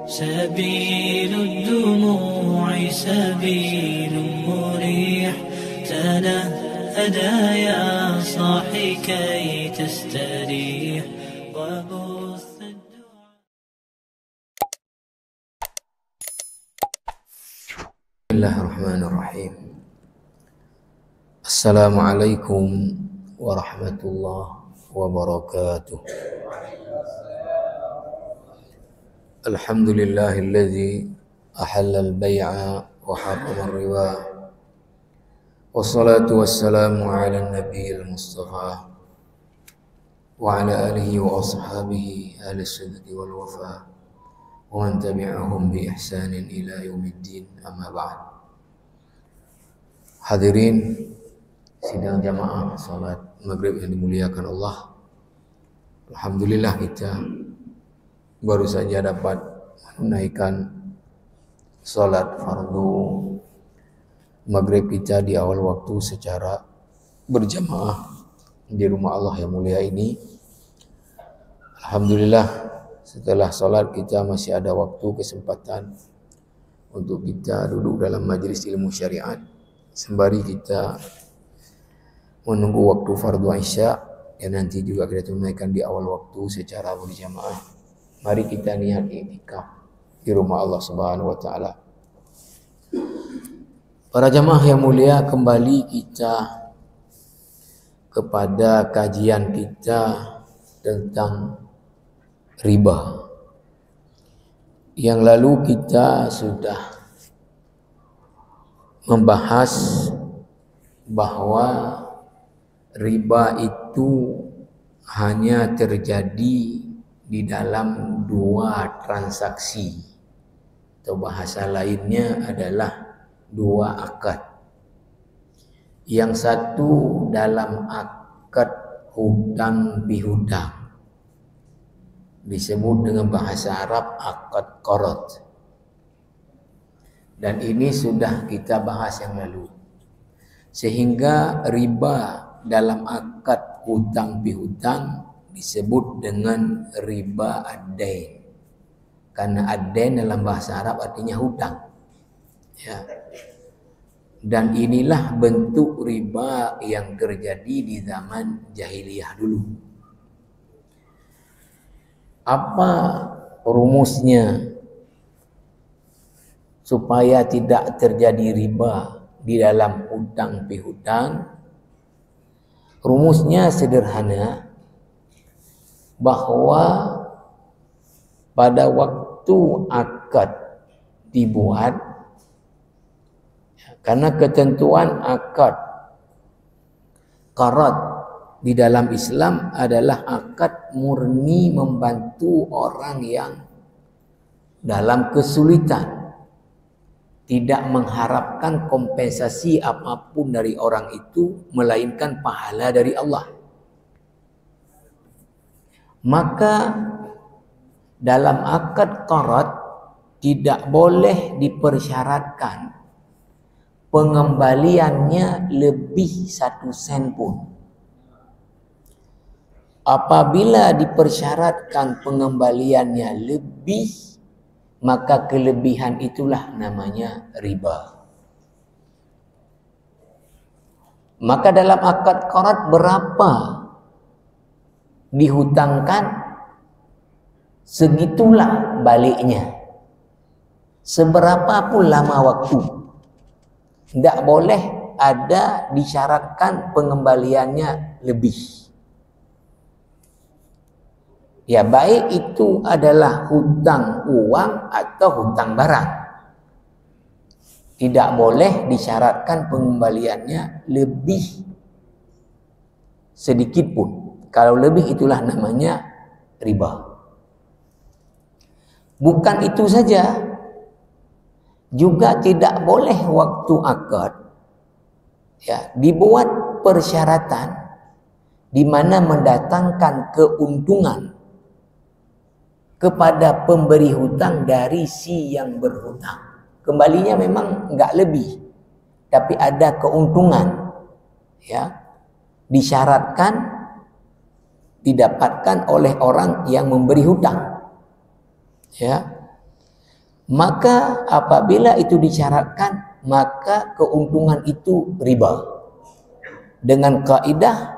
سبيل الدموع سبيل مريح تنهدى يا صاحي كي تستريح وبث الدعاء. بسم الله الرحمن الرحيم. السلام عليكم ورحمة الله وبركاته. الحمد لله الذي أحل البيع وحرم الربا، والصلاة والسلام على النبي المصطفى وعلى آله وأصحابه أهل الصدق والوفاء ومن تبعهم بإحسان إلى يوم الدين. أما بعد. Hadirin sidang jamaah salat maghrib yang dimuliakan Allah, alhamdulillah kita baru saja dapat menunaikan salat fardu maghrib kita di awal waktu secara berjamaah di rumah Allah yang mulia ini. Alhamdulillah, setelah salat kita masih ada waktu kesempatan untuk kita duduk dalam majelis ilmu syariat sembari kita menunggu waktu fardu Isya yang nanti juga kita tunaikan di awal waktu secara berjamaah. Mari kita niat i'tikaf di rumah Allah Subhanahu wa taala. Para jamaah yang mulia, kembali kita kepada kajian kita tentang riba. Yang lalu kita sudah membahas bahwa riba itu hanya terjadi di dalam dua transaksi, atau bahasa lainnya adalah dua akad. Yang satu dalam akad hutang bihutang, disebut dengan bahasa Arab akad qarad. Dan ini sudah kita bahas yang lalu. Sehingga riba dalam akad hutang bihutang disebut dengan riba ad-dain. Karena ad-dain dalam bahasa Arab artinya hutang. Ya. Dan inilah bentuk riba yang terjadi di zaman jahiliyah dulu. Apa rumusnya supaya tidak terjadi riba di dalam hutang pihutang? Rumusnya sederhana, bahwa pada waktu akad dibuat, karena ketentuan akad qarad di dalam Islam adalah akad murni membantu orang yang dalam kesulitan, tidak mengharapkan kompensasi apapun dari orang itu melainkan pahala dari Allah. Maka dalam akad qarad tidak boleh dipersyaratkan pengembaliannya lebih 1 sen pun. Apabila dipersyaratkan pengembaliannya lebih, maka kelebihan itulah namanya riba. Maka dalam akad qarad berapa dihutangkan, segitulah baliknya. Seberapa pun lama waktu. Tidak boleh ada disyaratkan pengembaliannya lebih. Ya, baik itu adalah hutang uang atau hutang barang, tidak boleh disyaratkan pengembaliannya lebih sedikit pun. Kalau lebih itulah namanya riba. Bukan itu saja, juga tidak boleh waktu akad ya dibuat persyaratan di mana mendatangkan keuntungan kepada pemberi hutang dari si yang berhutang. Kembalinya memang enggak lebih, tapi ada keuntungan ya, disyaratkan didapatkan oleh orang yang memberi hutang. Ya. maka apabila itu disyaratkan, maka keuntungan itu riba. Dengan kaidah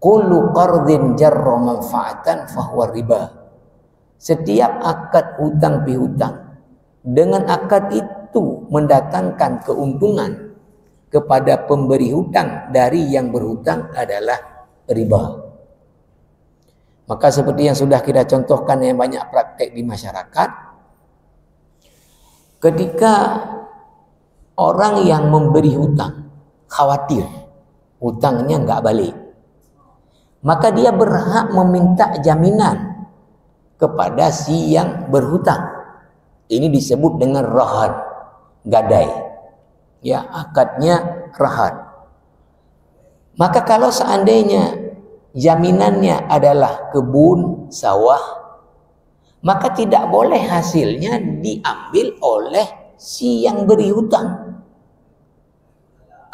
kullu qardin jarra manfaatan fahuwa riba. Setiap akad hutang pihutang dengan akad itu mendatangkan keuntungan kepada pemberi hutang dari yang berhutang adalah riba. Maka seperti yang sudah kita contohkan yang banyak praktek di masyarakat, ketika orang yang memberi hutang khawatir hutangnya nggak balik, maka dia berhak meminta jaminan kepada si yang berhutang. Ini disebut dengan rahan, gadai. Ya, akadnya rahan. Maka kalau seandainya jaminannya adalah kebun, sawah, maka tidak boleh hasilnya diambil oleh si yang beri hutang.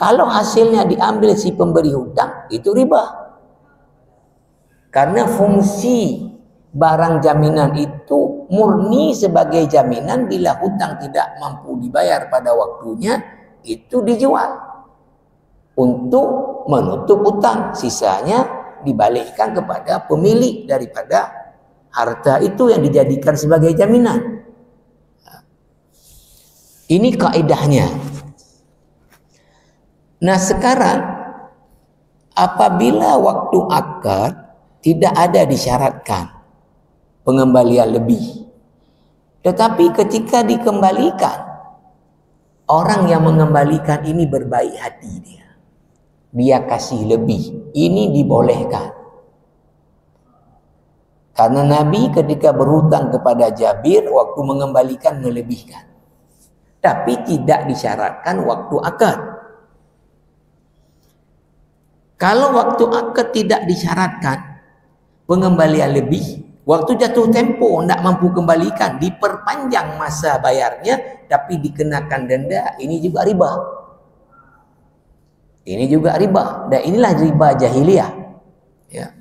Kalau hasilnya diambil si pemberi hutang, itu riba. Karena fungsi barang jaminan itu murni sebagai jaminan bila hutang tidak mampu dibayar pada waktunya, itu dijual untuk menutup hutang. Sisanya dibalikkan kepada pemilik daripada harta itu yang dijadikan sebagai jaminan. Ini kaidahnya. Nah, sekarang apabila waktu akad tidak ada disyaratkan pengembalian lebih, tetapi ketika dikembalikan, orang yang mengembalikan ini berbaik hati, dia kasih lebih, ini dibolehkan. Karena Nabi ketika berhutang kepada Jabir, waktu mengembalikan melebihkan, tapi tidak disyaratkan waktu akad. Kalau waktu akad tidak disyaratkan pengembalian lebih, waktu jatuh tempo tidak mampu kembalikan, diperpanjang masa bayarnya tapi dikenakan denda, ini juga riba. Ini juga riba, dan inilah riba jahiliyah. Ya.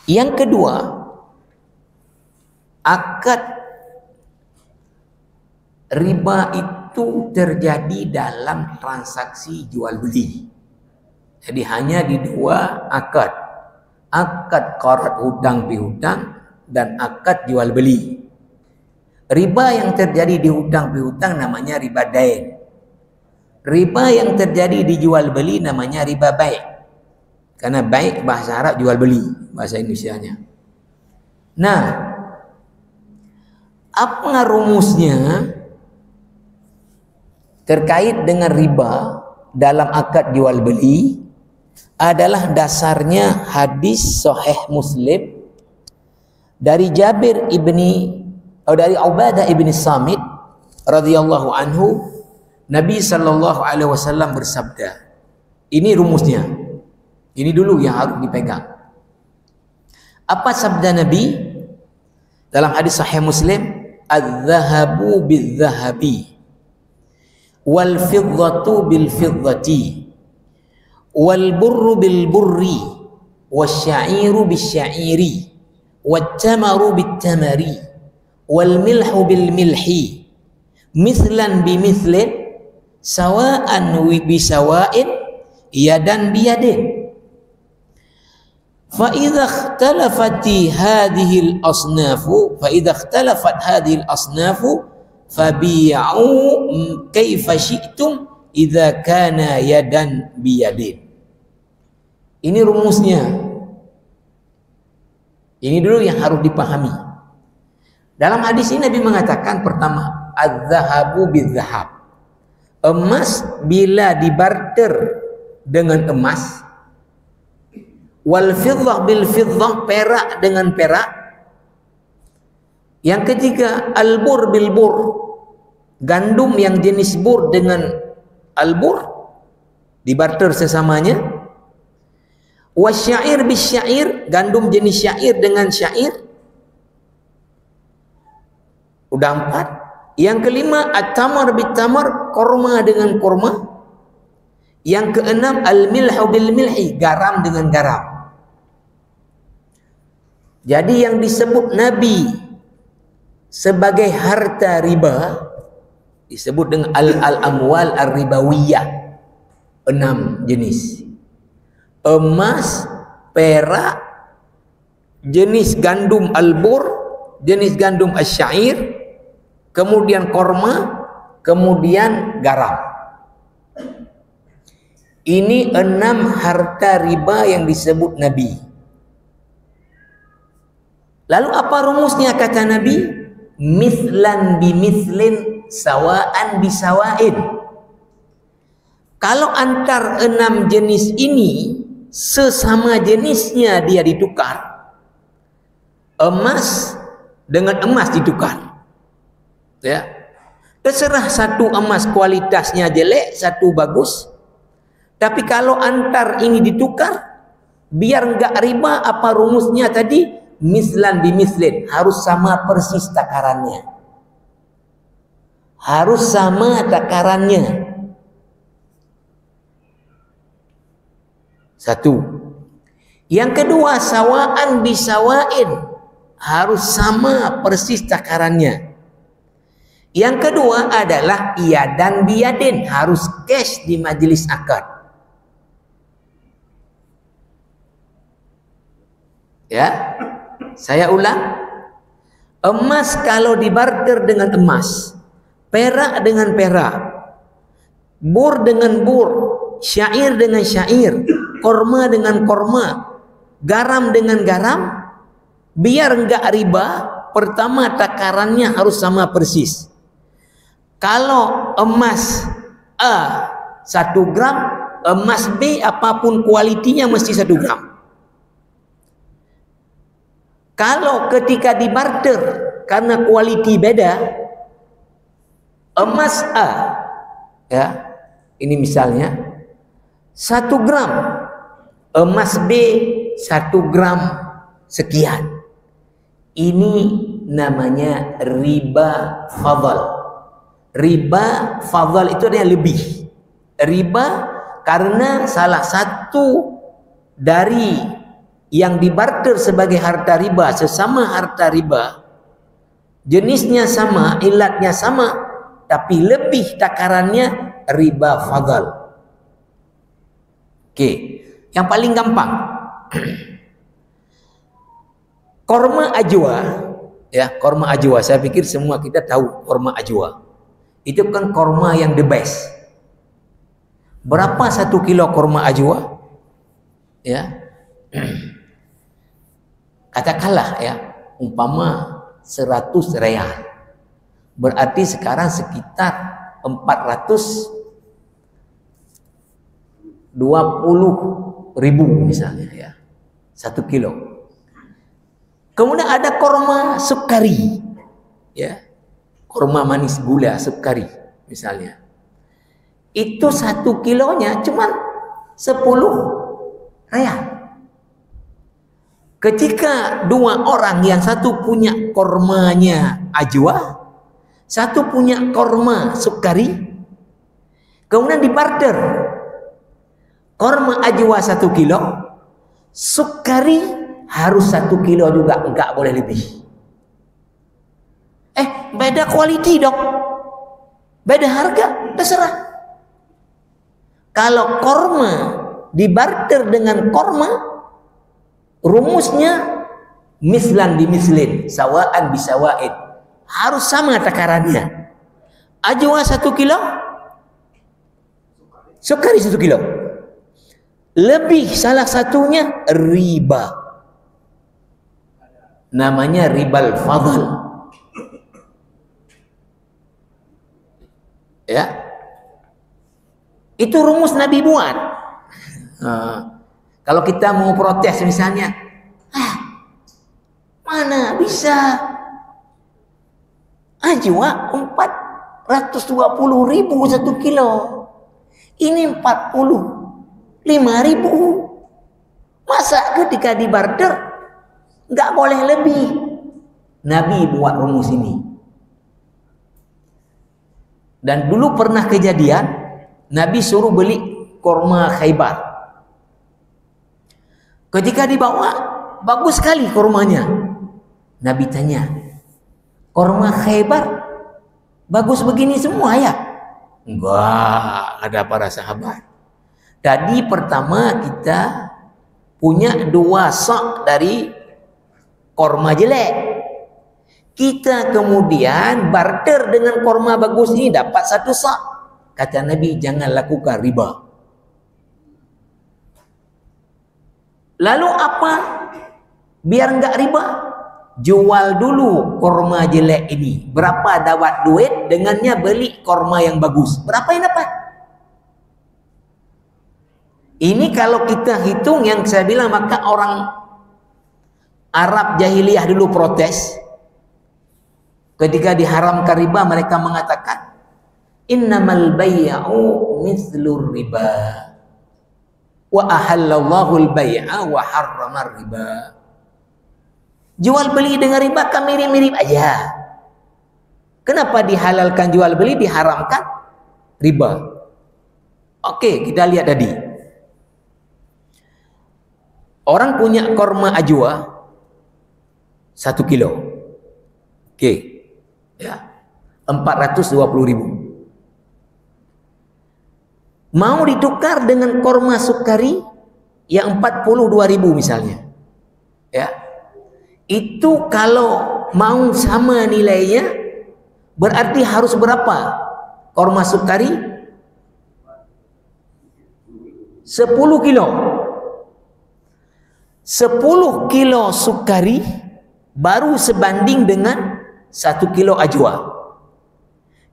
Yang kedua, akad riba itu terjadi dalam transaksi jual beli. Jadi hanya di dua akad. Akad qarat hutang pihutang dan akad jual beli. Riba yang terjadi di hutang pihutang namanya riba dain. Riba yang terjadi di jual beli namanya riba baik. Karena baik bahasa Arab, jual beli bahasa Indonesianya. Nah, apa rumusnya terkait dengan riba dalam akad jual beli? Adalah dasarnya hadis sahih Muslim dari Jabir dari Ubadah ibni Samit radhiyallahu anhu. Nabi sallallahu alaihi wasallam bersabda, ini rumusnya, ini dulu yang harus dipegang. Apa sabda Nabi dalam hadis sahih Muslim? Adz-dzahabu bil-dzahabi wal fiddatu bil fiddati wal burru bil burri wasya'iru bisya'iri wat tamaru bit tamari wal milhu bil milhi mithlan bi mithlin sawa'an bi sawa'in yadan bi yadin. Fa idza ikhtalafat hadhihi al-asnafu fabi'u kaifa syi'tum idza kana yadan bi yadin. Ini rumusnya. Ini dulu yang harus dipahami. Dalam hadis ini Nabi mengatakan, pertama, adz-dzahabu bil-dzahab. Emas bila dibarter dengan emas, wal fiddah bil fiddah, perak dengan perak. Yang ketiga, al bur bil bur, gandum yang jenis bur dengan al bur dibarter sesamanya. Wasyair bis syair, gandum jenis syair dengan syair. Udah 4. Yang kelima, at-tamar bit tamar, korma dengan korma. Yang keenam, al-milhu bil milhi, garam dengan garam. Jadi yang disebut Nabi sebagai harta riba disebut dengan al-amwal ar-ribawiyah. 6 jenis. Emas, perak, jenis gandum al-bur, jenis gandum asyair, kemudian korma, kemudian garam. Ini 6 harta riba yang disebut Nabi. Lalu apa rumusnya kata Nabi? Mithlan bimithlin, sawaan bisawain. Kalau antar 6 jenis ini sesama jenisnya dia ditukar. Emas dengan emas ditukar. Ya. Terserah satu emas kualitasnya jelek, satu bagus. Tapi kalau antar ini ditukar, biar enggak riba, apa rumusnya tadi? Mislan bimislin, harus sama persis takarannya. Harus sama takarannya. Satu. Yang kedua, sawaan bisawain, harus sama persis takarannya. Yang kedua adalah iyadan biyadin, harus cash di majelis akad. Ya, saya ulang. Emas kalau dibarter dengan emas, perak dengan perak, bur dengan bur, syair dengan syair, korma dengan korma, garam dengan garam, biar enggak riba, pertama takarannya harus sama persis. Kalau emas A 1 gram, emas B apapun kualitinya mesti 1 gram. Kalau ketika dibarter karena kualiti beda, emas A, ya, ini misalnya 1 gram, emas B 1 gram sekian. Ini namanya riba fadl. Riba fadl itu adalah lebih. Riba karena salah satu dari yang dibarter sebagai harta riba, sesama harta riba, jenisnya sama, ilatnya sama, tapi lebih takarannya, riba fadl. Oke, yang paling gampang. Korma ajwa, ya, korma ajwa, saya pikir semua kita tahu korma ajwa. Itu kan korma yang the best. Berapa 1 kilo korma ajwa? Ya. Katakanlah ya, umpama 100 real. Berarti sekarang sekitar 420.000 misalnya ya. 1 kilo. Kemudian ada korma sukari. Ya. Korma manis gula sukari misalnya. Itu 1 kilonya cuma 10 real. Ketika 2 orang, yang satu punya kormanya ajwa, satu punya korma sukari, kemudian dibarter. Korma ajwa 1 kilo, sukari harus 1 kilo juga, enggak boleh lebih. Beda kualiti dong, beda harga, terserah. Kalau korma dibarter dengan korma, rumusnya mislan bimislin, sawaan bisawain, harus sama takarannya. Ajwa 1 kilo, sukari 1 kilo. Lebih salah satunya riba, namanya ribal fadl. Ya, itu rumus Nabi buat. Kalau kita mau protes misalnya, mana bisa ajwa 420.000 1 kilo, ini 45.000. Masa ketika dibarter nggak boleh lebih? Nabi buat rumus ini. Dan dulu pernah kejadian, Nabi suruh beli korma Khaybar. Ketika dibawa, bagus sekali kormanya. Nabi tanya, Korma Khaybar bagus begini semua ya? Enggak, ada para sahabat. Tadi pertama kita punya 2 sak dari korma jelek. Kita kemudian barter dengan korma bagus ini dapat 1 sak. Kata Nabi, jangan lakukan riba. Lalu apa? Biar enggak riba, jual dulu korma jelek ini. Berapa dapat duit, dengannya beli korma yang bagus. Berapa yang dapat? Ini kalau kita hitung yang saya bilang, maka orang Arab jahiliyah dulu protes. Ketika diharamkan riba, mereka mengatakan, innamal bay'u mithlur riba wa ahallallahu al-bay'a wa harrama riba. Jual beli dengan riba kan mirip-mirip aja. Kenapa dihalalkan jual beli, diharamkan riba? Oke, kita lihat tadi. Orang punya korma ajwa 1 kilo. Oke. Ya. 420.000. Mau ditukar dengan korma sukari yang 42.000 misalnya. Ya. Itu kalau mau sama nilainya berarti harus berapa? Korma sukari 10 kilo. 10 kilo sukari baru sebanding dengan 1 kilo ajwa.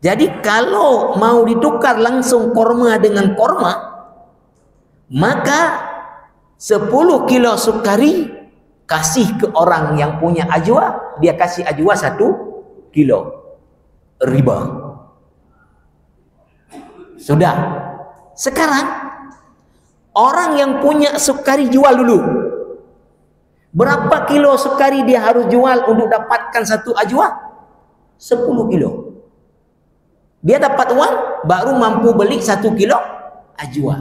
Jadi kalau mau ditukar langsung korma dengan korma, maka 10 kilo sukari kasih ke orang yang punya ajwa, dia kasih ajwa 1 kilo. Riba. Sudah. Sekarang orang yang punya sukari jual dulu. Berapa kilo sukari dia harus jual untuk dapatkan 1 ajwa? 10 kilo. Dia dapat uang, baru mampu beli 1 kilo ajwa.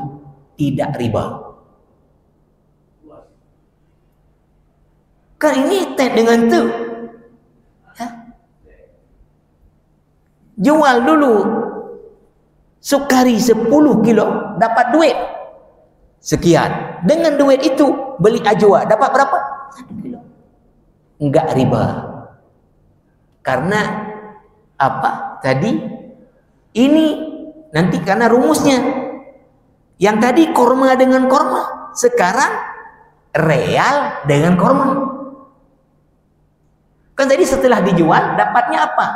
Tidak riba. Kan ini tet dengan tu. Ya? Jual dulu sukari 10 kilo, dapat duit sekian. Dengan duit itu beli ajwa, dapat berapa? 1 kilo. Enggak riba. Karena apa? Tadi ini nanti karena rumusnya. Yang tadi korma dengan korma, sekarang real dengan korma. Kan tadi setelah dijual dapatnya apa?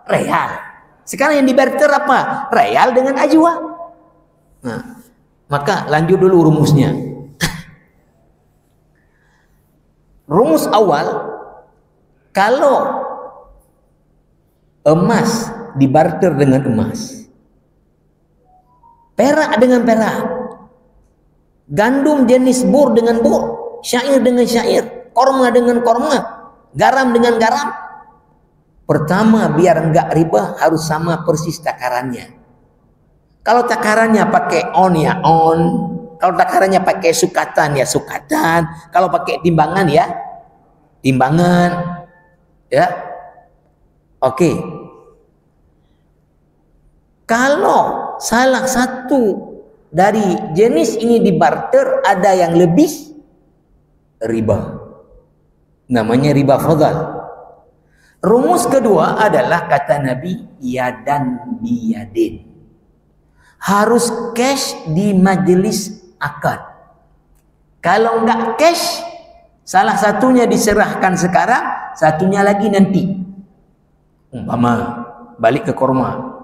Real. Sekarang yang dibarter apa? Real dengan ajwa. Nah, maka lanjut dulu rumusnya. Rumus awal, kalau emas dibarter dengan emas, perak dengan perak, gandum jenis bur dengan bur, syair dengan syair, korma dengan korma, garam dengan garam. Pertama, biar enggak riba harus sama persis takarannya. Kalau takarannya pakai on ya on, kalau takarannya pakai sukatan ya sukatan, kalau pakai timbangan ya timbangan. Ya. Oke. Kalau salah satu dari jenis ini dibarter ada yang lebih, riba. Namanya riba fadhal. Rumus kedua adalah kata Nabi, yadan biyadin. Harus cash di majelis akad. Kalau enggak cash, salah satunya diserahkan sekarang, satunya lagi nanti. Umpama balik ke korma.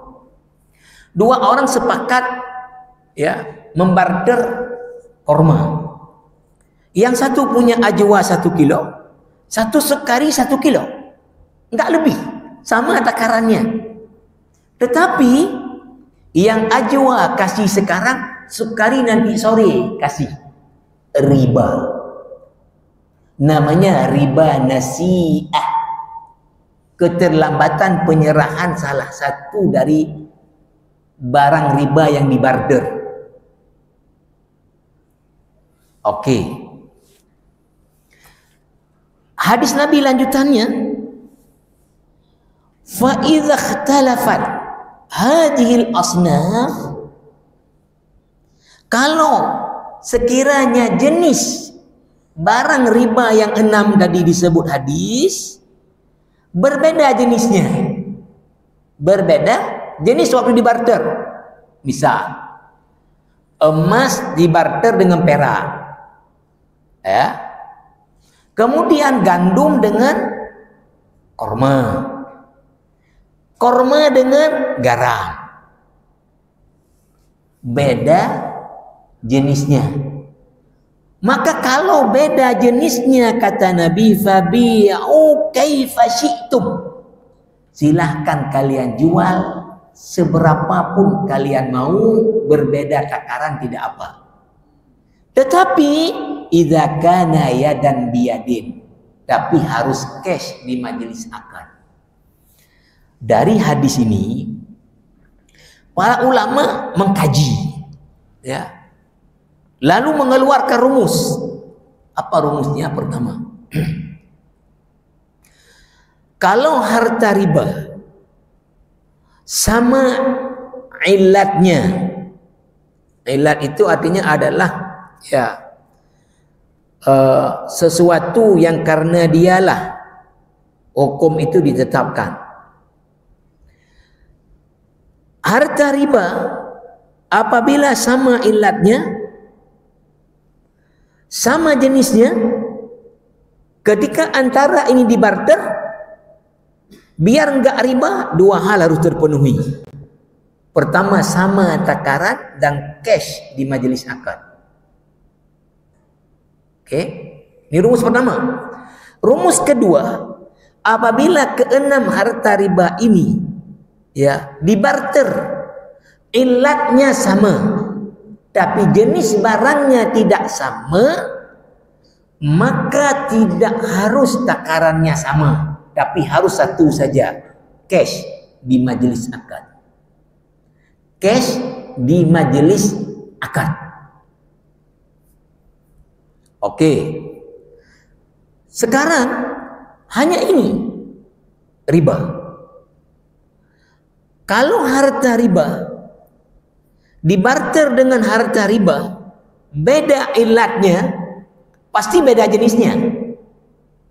2 orang sepakat ya membarter korma. Yang satu punya ajwa 1 kilo, satu sukari 1 kilo. Enggak lebih, sama takarannya. Tetapi yang ajwa kasih sekarang, sukari nanti sore kasih. Riba. Namanya riba nasi'ah. Keterlambatan penyerahan salah satu dari barang riba yang dibarter. Oke. Hadis Nabi lanjutannya, Fa idza ikhtalafat hadhil asnaf, kalau sekiranya jenis barang riba yang 6 tadi disebut hadis berbeda jenisnya, berbeda jenis waktu dibarter. Misal emas dibarter dengan perak, ya, kemudian gandum dengan korma, korma dengan garam, beda jenisnya. Maka kalau beda jenisnya, kata Nabi, fabi'u kaifa syi'tum, silahkan kalian jual seberapapun kalian mau, berbeda takaran tidak apa. Tetapi idza kana yadan biyadin, tapi harus cash di majelis akad. Dari hadis ini para ulama mengkaji, ya, lalu mengeluarkan rumus. Apa rumusnya? Pertama, kalau harta riba sama ilatnya, ilat itu artinya adalah, ya, sesuatu yang karena dialah hukum itu ditetapkan. Harta riba apabila sama ilatnya, sama jenisnya, ketika antara ini dibarter, biar enggak riba, dua hal harus terpenuhi. Pertama, sama takaran dan cash di majelis akad. Oke, ini rumus pertama. Rumus kedua, apabila keenam harta riba ini, ya, dibarter, ilatnya sama, tapi jenis barangnya tidak sama, maka tidak harus takarannya sama, tapi harus satu saja, cash di majelis akad. Cash di majelis akad. Oke. Sekarang hanya ini riba. Kalau harta riba dibarter dengan harta riba, beda ilatnya, pasti beda jenisnya.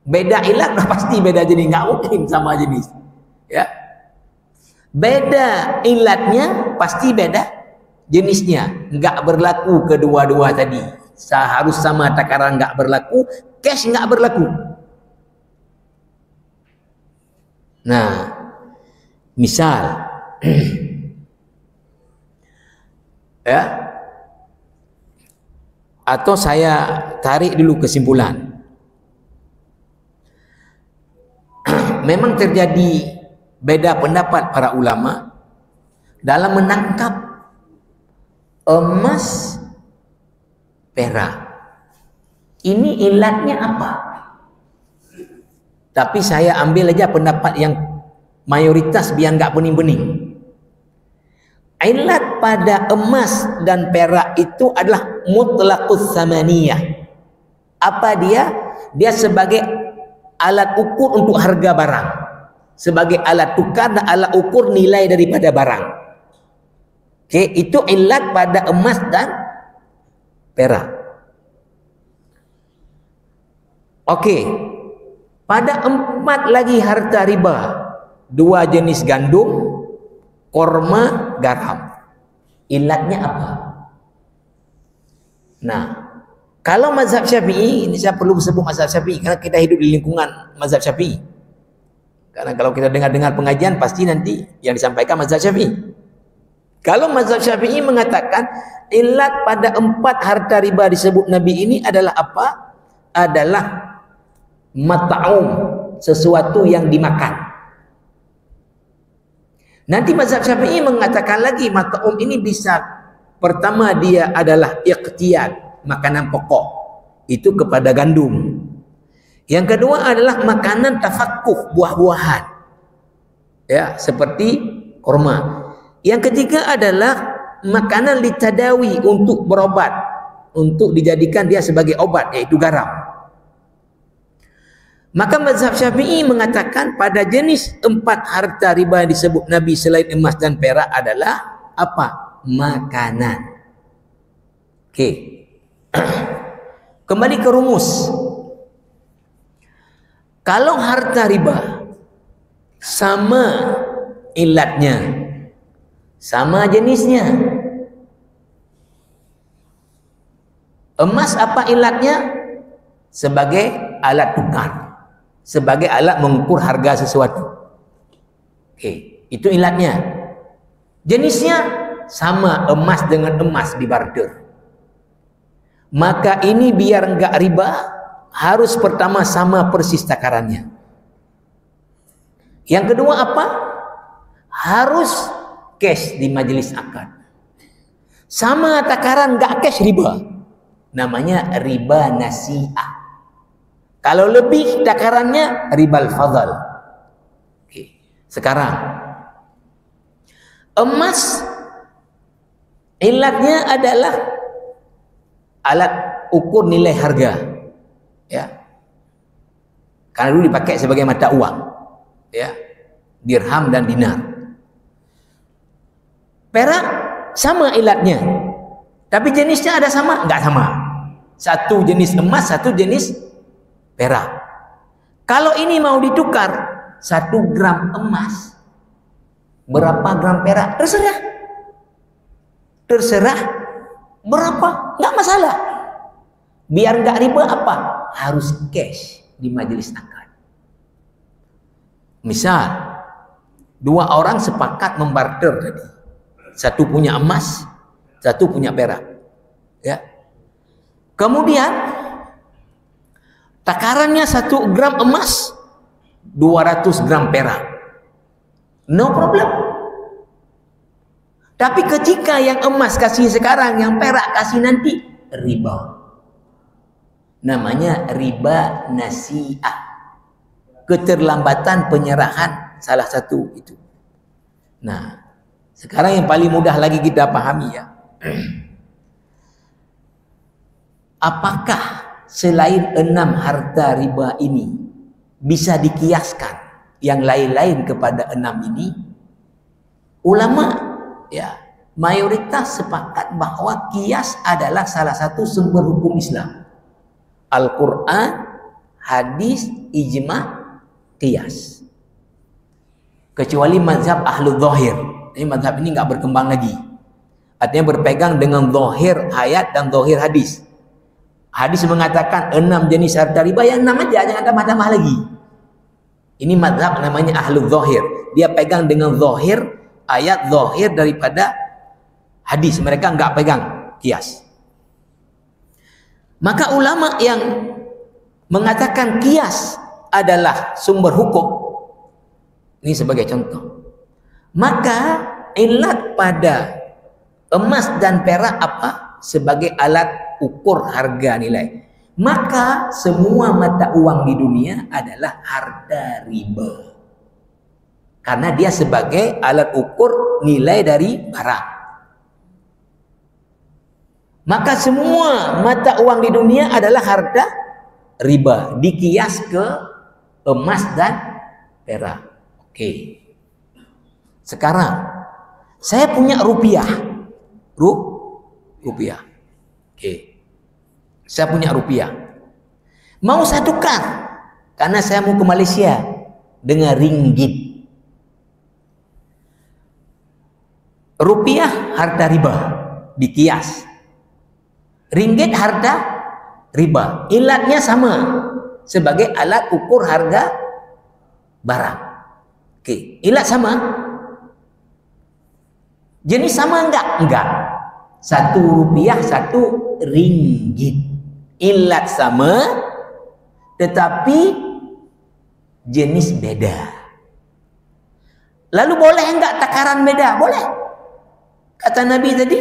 Beda ilat pasti beda jenis, nggak mungkin sama jenis, ya. Beda ilatnya pasti beda jenisnya, nggak berlaku kedua-dua tadi. Harus sama takaran, nggak berlaku, cash nggak berlaku. Nah, misal ya, atau saya tarik dulu kesimpulan. Memang terjadi beda pendapat para ulama dalam menangkap emas perak. Ini ilatnya apa? Tapi saya ambil aja pendapat yang mayoritas biar nggak bening-bening. Ilat pada emas dan perak itu adalah mutlaqus samaniyah. Apa dia? Dia sebagai alat ukur untuk harga barang, sebagai alat tukar dan alat ukur nilai daripada barang. Oke, itu ilat pada emas dan perak. Oke, pada 4 lagi harta riba, 2 jenis gandum, korma, garam. Ilatnya apa? Nah, kalau mazhab Syafi'i, ini saya perlu sebut mazhab Syafi'i karena kita hidup di lingkungan mazhab Syafi'i. Karena kalau kita dengar pengajian pasti nanti yang disampaikan mazhab Syafi'i. Kalau mazhab Syafi'i mengatakan ilat pada 4 harta riba disebut Nabi ini adalah apa? Adalah mat'um, sesuatu yang dimakan. Nanti mazhab Syafi'i mengatakan lagi mat'um ini bisa, pertama dia adalah iqtiyad, makanan pokok, itu kepada gandum. Yang kedua adalah makanan tafakkuf, buah-buahan, ya, seperti korma. Yang ketiga adalah makanan litadawi, untuk berobat, untuk dijadikan dia sebagai obat, yaitu garam. Maka mazhab Syafi'i mengatakan pada jenis 4 harta riba yang disebut Nabi selain emas dan perak adalah apa? Makanan. Oke. Kembali ke rumus. Kalau harta riba sama ilatnya, sama jenisnya. Emas apa ilatnya? Sebagai alat tukar, sebagai alat mengukur harga sesuatu. Oke, itu ilatnya. Jenisnya sama, emas dengan emas di barter. Maka ini biar enggak riba, harus pertama sama persis takarannya. Yang kedua apa? Harus cash di majelis akad. Sama takaran enggak cash riba. Namanya riba nasi'ah. Kalau lebih takarannya ribal fadhal. Oke. Sekarang emas ilatnya adalah alat ukur nilai harga, ya. Karena dulu dipakai sebagai mata uang, ya, dirham dan dinar. Perak sama ilatnya, tapi jenisnya ada sama? Enggak sama. Satu jenis emas, satu jenis perak. Kalau ini mau ditukar 1 gram emas, berapa gram perak? Terserah. Terserah berapa? Enggak masalah. Biar enggak riba apa? Harus cash di majelis akad. Misal 2 orang sepakat membarter tadi. Satu punya emas, satu punya perak. Ya. Kemudian takarannya 1 gram emas, 200 gram perak. No problem. Tapi ketika yang emas kasih sekarang, yang perak kasih nanti, riba. Namanya riba nasi'ah. Keterlambatan penyerahan salah satu itu. Nah, sekarang yang paling mudah lagi kita pahami, ya. Apakah selain 6 harta riba ini bisa dikiaskan yang lain-lain kepada 6 ini? Ulama, ya, mayoritas sepakat bahwa kias adalah salah satu sumber hukum Islam. Al-Quran, hadis, ijma', qiyas. Kecuali mazhab ahlu zahir. Ini mazhab ini nggak berkembang lagi. Artinya berpegang dengan zahir ayat dan zahir hadis. Hadis mengatakan 6 jenis harta riba, yang 6 aja, jangan tambah-tambah lagi. Ini mazhab namanya ahlu zahir. Dia pegang dengan zahir ayat, zahir daripada hadis. Mereka nggak pegang qiyas. Maka ulama yang mengatakan qiyas adalah sumber hukum, ini sebagai contoh, maka ilat pada emas dan perak apa? Sebagai alat ukur harga nilai. Maka semua mata uang di dunia adalah harta riba, karena dia sebagai alat ukur nilai dari barang. Maka semua mata uang di dunia adalah harta riba, dikias ke emas dan perak. Oke. Sekarang saya punya rupiah. Rupiah. Oke. Saya punya rupiah. Mau saya tukar karena saya mau ke Malaysia dengan ringgit. Rupiah harta riba, dikias. Ringgit harta riba, ilatnya sama sebagai alat ukur harga barang. Oke, ilat sama. Jenis sama enggak? Enggak. 1 rupiah, 1 ringgit. Ilat sama, tetapi jenis beda. Lalu boleh enggak takaran beda? Boleh. Kata Nabi tadi,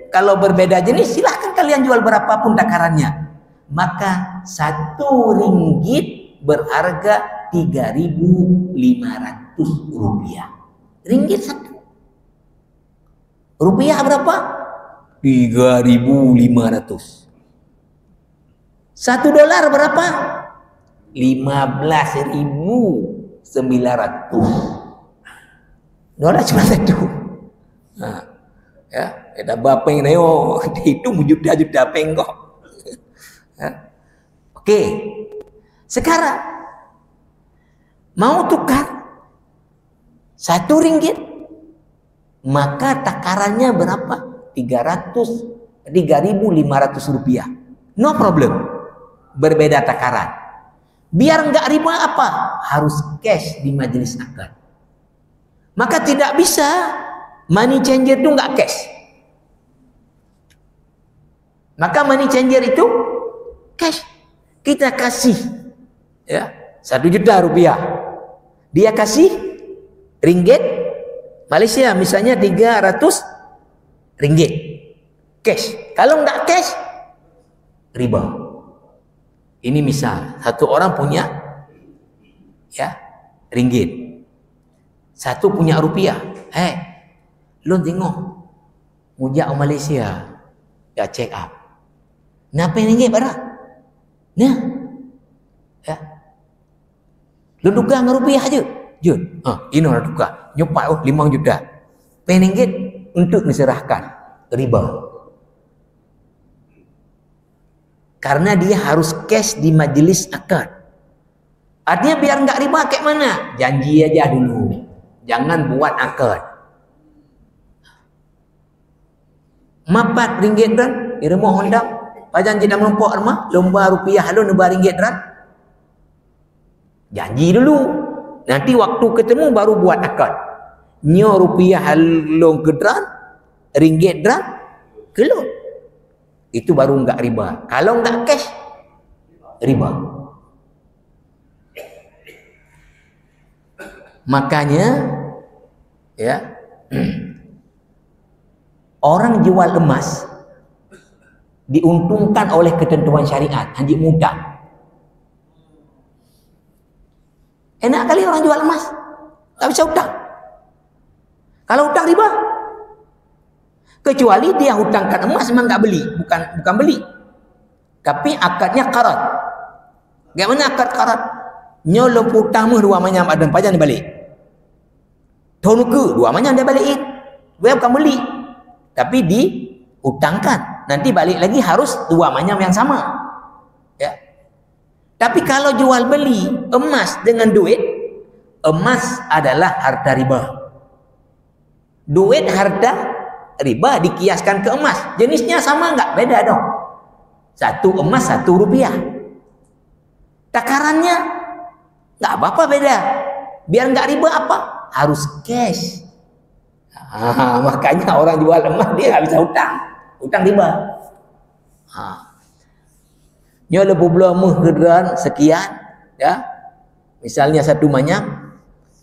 kalau berbeda jenis silahkan kalian jual berapapun takarannya. Maka 1 ringgit berharga 3.500 rupiah. Ringgit 1. Rupiah berapa? 3.500. $1 berapa? 15.900. Nolak cuma satu. Ya, ada berapa yang neo itu juta-juta penggok. Ya. Oke. Sekarang mau tukar RM1, maka takarannya berapa? 3.500 rupiah. No problem. Berbeda takaran. Biar enggak riba apa? Harus cash di majelis akad. Maka tidak bisa money changer itu enggak cash. Maka money changer itu cash. Kita kasih ya 1 juta rupiah. Dia kasih ringgit Malaysia misalnya 300 ringgit cash. Kalau enggak cash riba. Ini misal satu orang punya ya ringgit, satu punya rupiah. Lu tengok mujak Malaysia ya check up. Napa ringgit barang? Nah, ya. Lu tukar dengan rupiah aja. Jun, ini orang tukar. Nyopat 5 juta. RM1 untuk diserahkan riba. Karena dia harus cash di majelis akad. Artinya biar enggak riba kayak mana? Janji aja dulu. Jangan buat akad. Mapat ringgit dan irma Honda. Pajanji dah melompok rumah, lomba rupiah lu nebah ringgit dan. Janji dulu. Nanti waktu ketemu baru buat akad. Nyo rupiah long kedran, ringgit dan kelon. Itu baru enggak riba. Kalau enggak cash, riba. Makanya ya orang jual emas diuntungkan oleh ketentuan syariat, haji mudah. Enak kali orang jual emas, tak bisa hutang. Kalau hutang riba. Kecuali dia hutangkan emas memang enggak beli, bukan beli. Tapi akadnya qarat. Bagaimana akad qarat? Nyo lempu hutang mu dua manyam ada pajan dia balik. Tahun ke dua manyam dia balik. Dia bukan beli. Tapi dihutangkan. Nanti balik lagi harus dua manyam yang sama. Ya. Tapi kalau jual beli emas dengan duit, emas adalah harta riba. Duit harta riba dikiaskan ke emas. Jenisnya sama enggak? Beda dong. Satu emas, satu rupiah. Takarannya enggak apa-apa beda. Biar enggak riba apa? Harus cash. Makanya orang jual emas dia enggak bisa hutang. Hutang riba. Nyo lebu belah kedran sekian, ya. Misalnya satu manyam,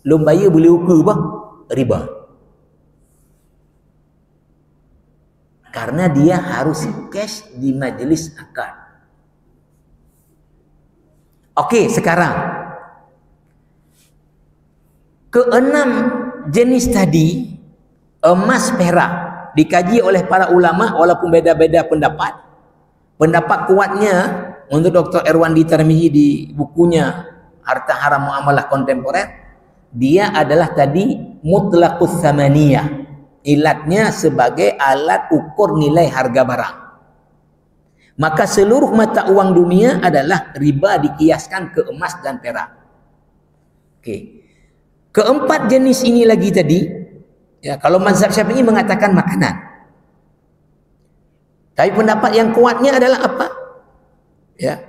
lum bayar boleh ukur bah riba. Karena dia harus cash di majelis akad. Oke, sekarang keenam jenis tadi emas perak dikaji oleh para ulama walaupun beda-beda pendapat. Pendapat kuatnya untuk Dr. Erwandi Tarmizi di bukunya Harta Haram Muamalah Kontemporer, dia adalah tadi mutlaqus tsamaniyah. Ilatnya sebagai alat ukur nilai harga barang. Maka seluruh mata uang dunia adalah riba dikiaskan ke emas dan perak. Oke. Keempat jenis ini lagi tadi, ya, kalau mazhab Syafi'i mengatakan makanan. Tapi pendapat yang kuatnya adalah apa? Ya.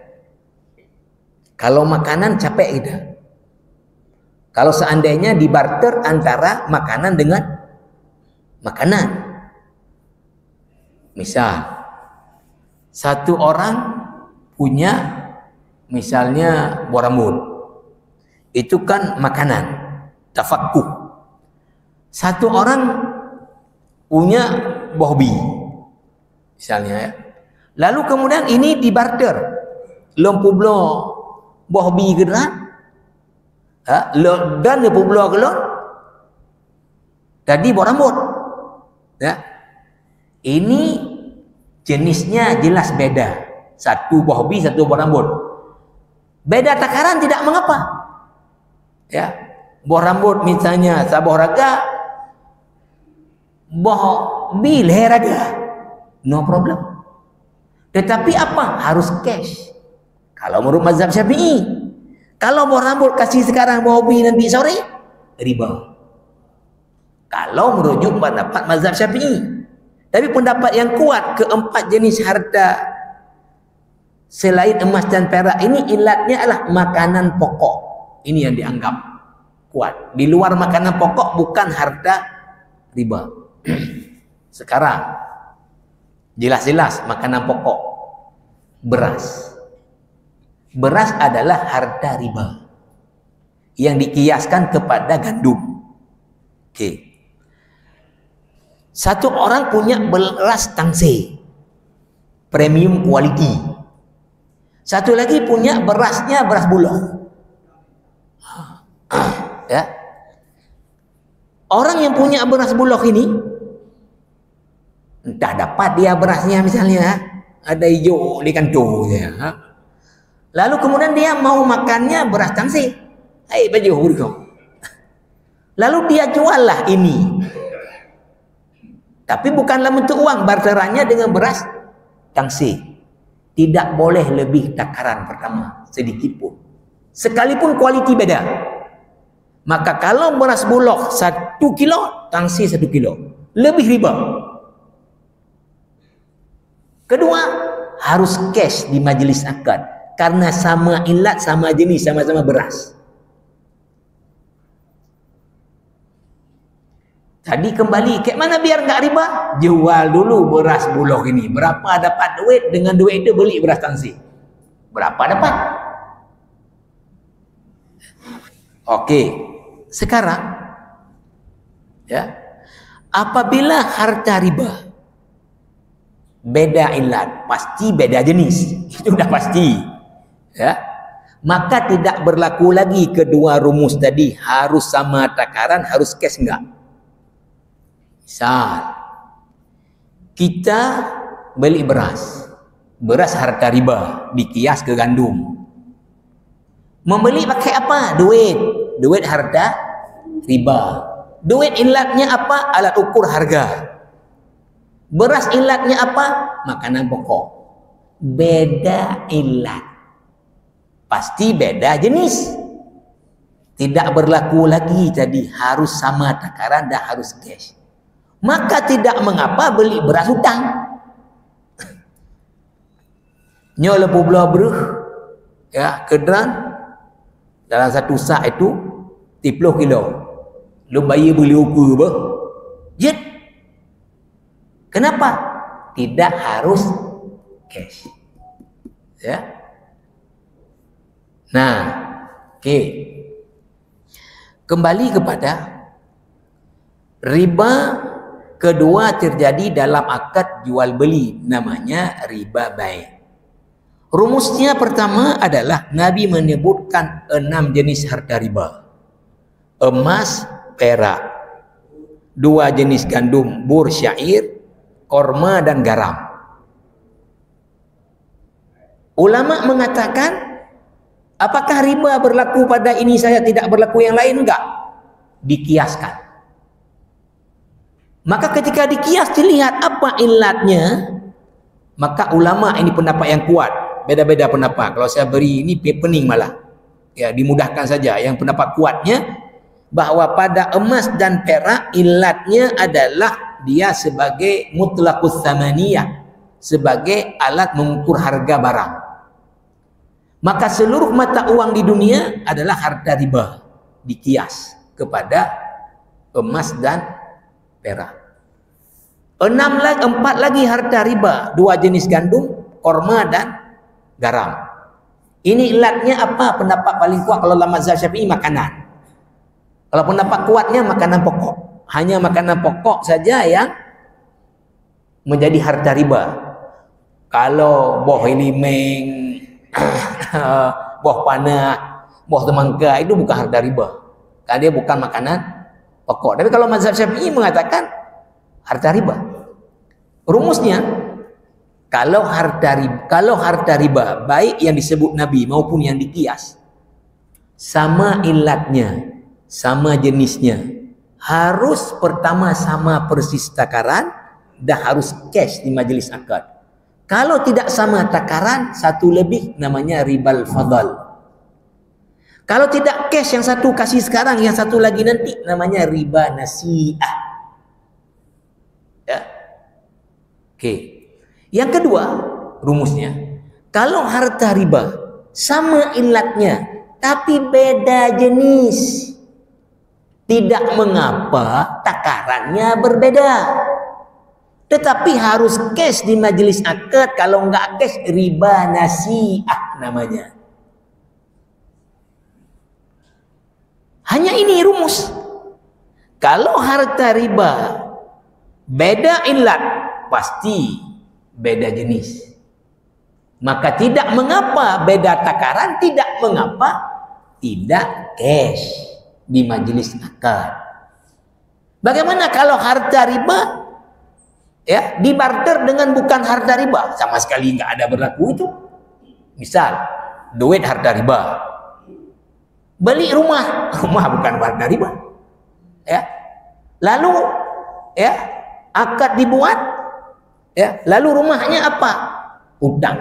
Kalau makanan capek kita. Kalau seandainya dibarter antara makanan dengan makanan. Misal satu orang punya misalnya buah rambut. Itu kan makanan, tafakkuh. Satu orang punya bohbi. Misalnya ya. Lalu kemudian ini dibarter. Lempu blo bohbi gerak. Dan lempu blo gelon. Tadi buah rambut. Ya. Ini jenisnya jelas beda. Satu bohbi, satu buah rambut. Beda takaran tidak mengapa. Ya, boh rambut misalnya sabuh raga, boh bil raga, no problem. Tetapi apa? Harus cash. Kalau menurut mazhab Syafi'i, kalau boh rambut kasih sekarang, boh bil nanti sore, riba. Kalau merujuk pendapat mazhab Syafi'i. Tapi pendapat yang kuat, keempat jenis harta selain emas dan perak ini ilatnya adalah makanan pokok. Ini yang dianggap kuat. Di luar makanan pokok bukan harta riba. Sekarang jelas-jelas makanan pokok, beras. Beras adalah harta riba yang dikiaskan kepada gandum. Oke. Satu orang punya beras tangse premium quality. Satu lagi punya berasnya beras bulog. Ya. Orang yang punya beras bulog ini entah dapat dia berasnya misalnya ada hijau di kantornya. Lalu kemudian dia mau makannya beras tangse. Hai baju huruf. Lalu dia juallah ini. Tapi bukanlah bentuk uang, barterannya dengan beras tangse. Tidak boleh lebih takaran pertama sedikit pun. Sekalipun kualiti beda. Maka kalau beras bulog 1 kilo, tangsi 1 kilo. Lebih riba. Kedua, harus cash di majelis akad. Karena sama ilat, sama jenis, sama-sama beras. Tadi kembali, kayak mana biar nggak riba? Jual dulu beras bulog ini. Berapa dapat duit, dengan duit itu beli beras tangsi. Berapa dapat? Oke, sekarang ya, apabila harta riba beda ilat, pasti beda jenis, itu udah pasti, ya. Maka tidak berlaku lagi kedua rumus tadi, harus sama takaran, harus cash enggak. Misal kita beli beras, beras harta riba dikias ke gandum. Membeli pakai apa? Duit harta riba. Duit ilatnya apa? Alat ukur harga. Beras ilatnya apa? Makanan pokok. Beda ilat, pasti beda jenis. Tidak berlaku lagi tadi harus sama takaran dan harus cash. Maka tidak mengapa beli beras hutang. Nyola pula beruh, ya, kedran dalam satu sak itu 30 kilo. Lu bayi beli ukur apa? Jet. Kenapa? Tidak harus cash. Ya. Nah, oke. Kembali kepada riba kedua terjadi dalam akad jual beli, namanya riba bai'. Rumusnya pertama adalah Nabi menyebutkan 6 jenis harta riba. Emas, perak, 2 jenis gandum, bur, syair, korma dan garam. Ulama mengatakan, apakah riba berlaku pada ini saja, tidak berlaku yang lain? Enggak. Dikiaskan. Maka ketika dikias dilihat apa ilatnya, maka ulama ini pendapat yang kuat. Beda-beda pendapat. Kalau saya beri ini pening malah. Ya, dimudahkan saja. Yang pendapat kuatnya bahwa pada emas dan perak ilatnya adalah dia sebagai mutlaqus tsamaniyah, sebagai alat mengukur harga barang. Maka seluruh mata uang di dunia adalah harta riba, dikias kepada emas dan perak. 4 lagi harta riba, 2 jenis gandum, korma dan garam. Ini ilatnya apa? Pendapat paling kuat kalau dalam mazhab Syafi'i makanan. Kalau pendapat kuatnya makanan pokok. Hanya makanan pokok saja yang menjadi harta riba. Kalau boh limeng, boh panah, boh semangka itu bukan harta riba. Karena dia bukan makanan pokok. Tapi kalau mazhab Syafi'i mengatakan harta riba. Rumusnya, Kalau harta riba baik yang disebut Nabi maupun yang dikias, sama ilatnya, sama jenisnya, harus pertama sama persis takaran, dah harus cash di majelis akad. Kalau tidak sama takaran, satu lebih, namanya ribal fadal. Kalau tidak cash, yang satu kasih sekarang, yang satu lagi nanti, namanya riba nasi'ah. Ya. Oke. Yang kedua, rumusnya, kalau harta riba sama ilatnya tapi beda jenis, tidak mengapa takarannya berbeda, tetapi harus cash di majelis akad. Kalau enggak cash, riba nasi'ah namanya. Hanya ini rumus. Kalau harta riba beda ilat, pasti beda jenis. Maka tidak mengapa beda takaran, tidak mengapa tidak cash di majelis akad. Bagaimana kalau harta riba ya dibarter dengan bukan harta riba, sama sekali nggak ada berlaku itu. Misal duit harta riba, beli rumah bukan harta riba, ya. Lalu ya akad dibuat, ya. Lalu rumahnya apa? Utang,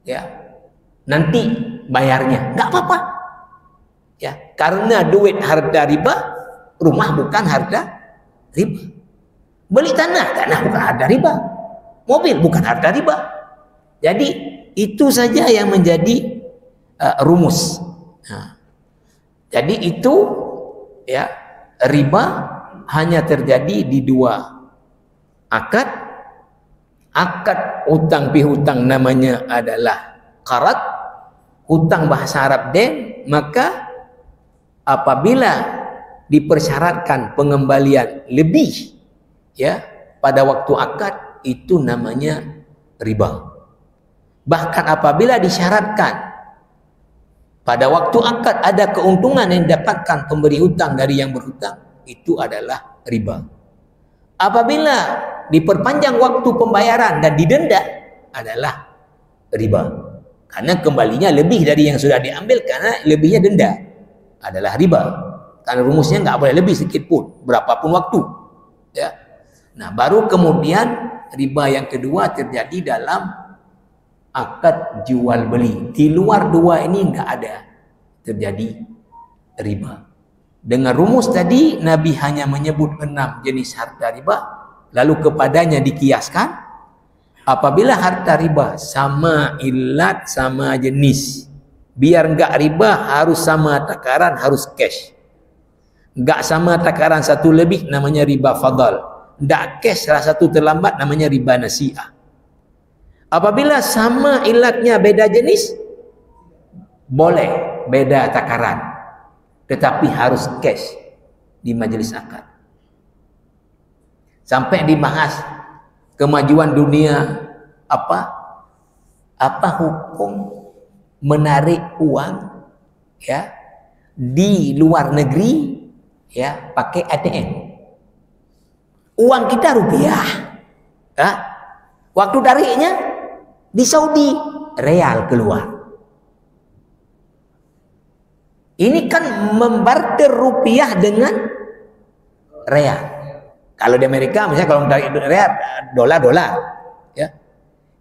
ya. Nanti bayarnya nggak apa-apa, ya. Karena duit harta riba, rumah bukan harta riba. Beli tanah bukan harta riba. Mobil bukan harta riba. Jadi itu saja yang menjadi rumus. Nah, jadi itu ya riba hanya terjadi di dua akad. Akad hutang pihutang namanya adalah qarat, hutang bahasa Arab den. Maka apabila dipersyaratkan pengembalian lebih ya pada waktu akad, itu namanya riba. Bahkan apabila disyaratkan pada waktu akad ada keuntungan yang didapatkan pemberi hutang dari yang berhutang, itu adalah riba. Apabila diperpanjang waktu pembayaran dan didenda, adalah riba. Karena kembalinya lebih dari yang sudah diambil, karena lebihnya denda, adalah riba. Karena rumusnya nggak boleh lebih sedikit pun, berapapun waktu. Ya. Nah, baru kemudian riba yang kedua terjadi dalam akad jual beli. Di luar dua ini nggak ada terjadi riba. Dengan rumus tadi, Nabi hanya menyebut 6 jenis harta riba, lalu kepadanya dikiaskan. Apabila harta riba sama ilat, sama jenis, biar nggak riba harus sama takaran, harus cash. Nggak sama takaran satu lebih, namanya riba fadal. Nggak cash salah satu terlambat, namanya riba nasi'ah. Apabila sama ilatnya beda jenis, boleh beda takaran, tetapi harus cash di majelis akad. Sampai dibahas kemajuan dunia, apa hukum menarik uang ya di luar negeri ya pakai ATM. Uang kita rupiah, ya. Waktu tariknya di Saudi real keluar. Ini kan membarter rupiah dengan real. Kalau di Amerika misalnya kalau tarik real, dolar, ya.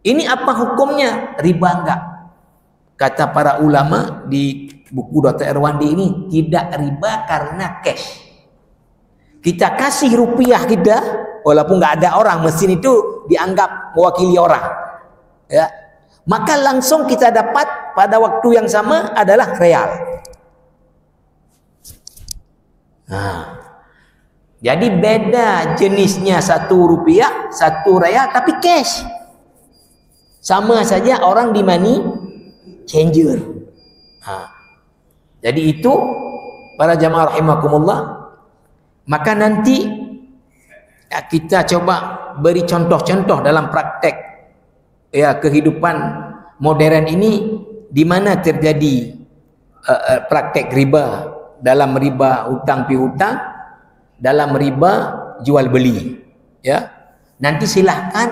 Ini apa hukumnya? Riba enggak? Kata para ulama di buku Dr. Erwandi ini, tidak riba karena cash. Kita kasih rupiah kita, walaupun nggak ada orang, mesin itu dianggap mewakili orang, ya. Maka langsung kita dapat pada waktu yang sama adalah real. Nah, jadi beda jenisnya, satu rupiah, satu real, tapi cash. Sama saja orang di money changer. Nah, jadi itu para jamaah rahimakumullah. Maka nanti ya, kita coba beri contoh-contoh dalam praktek ya kehidupan modern ini, di mana terjadi praktek riba, dalam riba hutang pihutang, dalam riba jual beli, ya. Nanti silahkan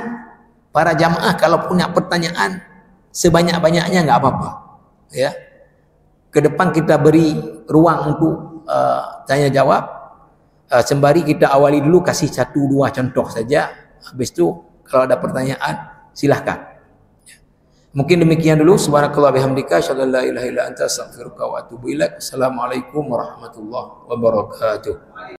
Para jamaah kalau punya pertanyaan sebanyak-banyaknya nggak apa-apa. Ya. Ke depan kita beri ruang untuk tanya jawab. Sembari kita awali dulu kasih 1-2 contoh saja. Habis itu kalau ada pertanyaan silahkan. Mungkin demikian dulu. Subhanakallah bihamdika asyhadu an la ilaha illa anta astaghfiruka wa atubu ilaik. Assalamualaikum warahmatullahi wabarakatuh.